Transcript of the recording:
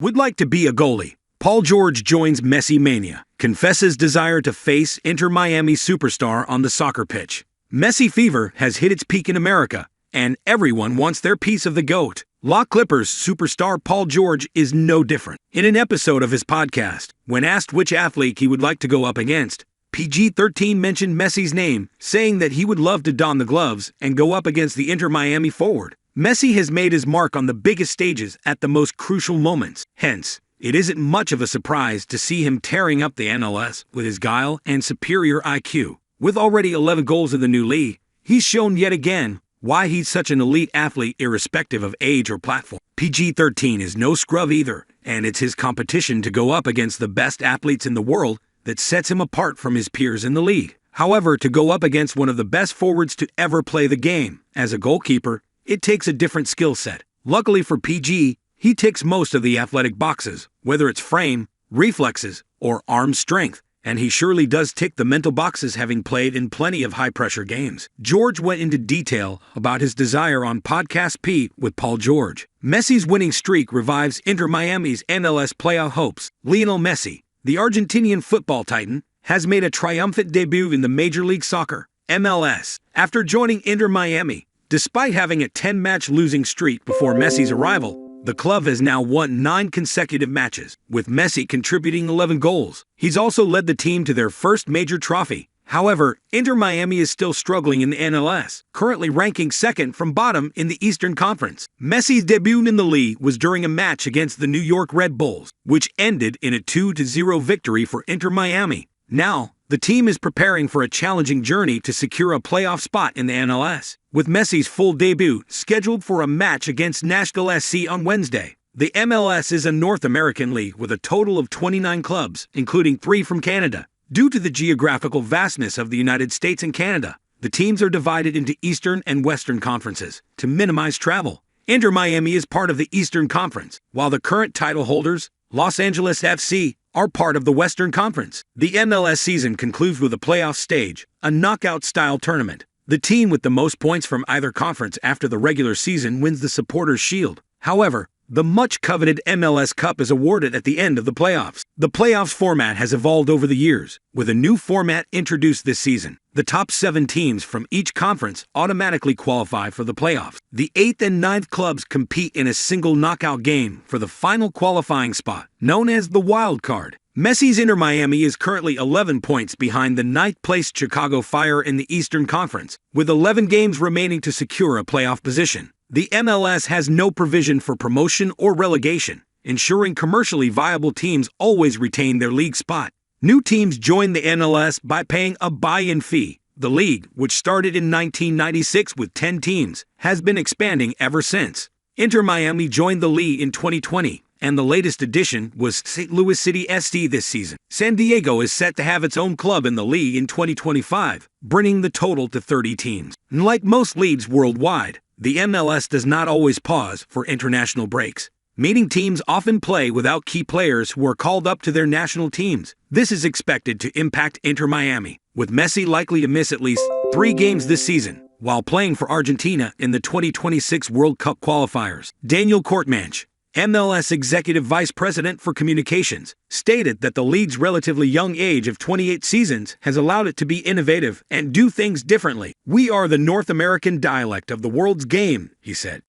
Would like to be a goalie. Paul George joins Messi Mania, confesses desire to face Inter Miami superstar on the soccer pitch. Messi fever has hit its peak in America, and everyone wants their piece of the GOAT. La Clippers superstar Paul George is no different. In an episode of his podcast, when asked which athlete he would like to go up against, PG-13 mentioned Messi's name, saying that he would love to don the gloves and go up against the Inter Miami forward. Messi has made his mark on the biggest stages at the most crucial moments. Hence, it isn't much of a surprise to see him tearing up the MLS with his guile and superior IQ. With already 11 goals in the new league, he's shown yet again why he's such an elite athlete irrespective of age or platform. PG-13 is no scrub either, and it's his competition to go up against the best athletes in the world that sets him apart from his peers in the league. However, to go up against one of the best forwards to ever play the game, as a goalkeeper, it takes a different skill set. Luckily for PG, he ticks most of the athletic boxes, whether it's frame, reflexes, or arm strength, and he surely does tick the mental boxes having played in plenty of high-pressure games. George went into detail about his desire on Podcast Pete with Paul George. Messi's winning streak revives Inter Miami's MLS playoff hopes. Lionel Messi, the Argentinian football titan, has made a triumphant debut in the Major League Soccer, MLS, after joining Inter Miami. Despite having a 10-match losing streak before Messi's arrival, the club has now won 9 consecutive matches, with Messi contributing 11 goals. He's also led the team to their first major trophy. However, Inter Miami is still struggling in the MLS, currently ranking second from bottom in the Eastern Conference. Messi's debut in the league was during a match against the New York Red Bulls, which ended in a 2-0 victory for Inter Miami. Now, the team is preparing for a challenging journey to secure a playoff spot in the MLS, with Messi's full debut scheduled for a match against Nashville SC on Wednesday. The MLS is a North American league with a total of 29 clubs, including 3 from Canada. Due to the geographical vastness of the United States and Canada, the teams are divided into Eastern and Western conferences to minimize travel. Inter Miami is part of the Eastern Conference, while the current title holders, Los Angeles FC, are part of the Western Conference. The MLS season concludes with a playoff stage, a knockout-style tournament. The team with the most points from either conference after the regular season wins the Supporters' Shield. However, the much-coveted MLS Cup is awarded at the end of the playoffs. The playoffs format has evolved over the years, with a new format introduced this season. The top 7 teams from each conference automatically qualify for the playoffs. The 8th and 9th clubs compete in a single knockout game for the final qualifying spot, known as the wild card. Messi's Inter Miami is currently 11 points behind the 9th-placed Chicago Fire in the Eastern Conference, with 11 games remaining to secure a playoff position. The MLS has no provision for promotion or relegation, ensuring commercially viable teams always retain their league spot. New teams join the MLS by paying a buy-in fee. The league, which started in 1996 with 10 teams, has been expanding ever since. Inter Miami joined the league in 2020, and the latest addition was St. Louis City SC this season. San Diego is set to have its own club in the league in 2025, bringing the total to 30 teams. And like most leagues worldwide, the MLS does not always pause for international breaks, meaning teams often play without key players who are called up to their national teams. This is expected to impact Inter Miami, with Messi likely to miss at least 3 games this season, while playing for Argentina in the 2026 World Cup qualifiers. Daniel Kortmanch, MLS Executive Vice President for Communications, stated that the league's relatively young age of 28 seasons has allowed it to be innovative and do things differently. "We are the North American dialect of the world's game," he said.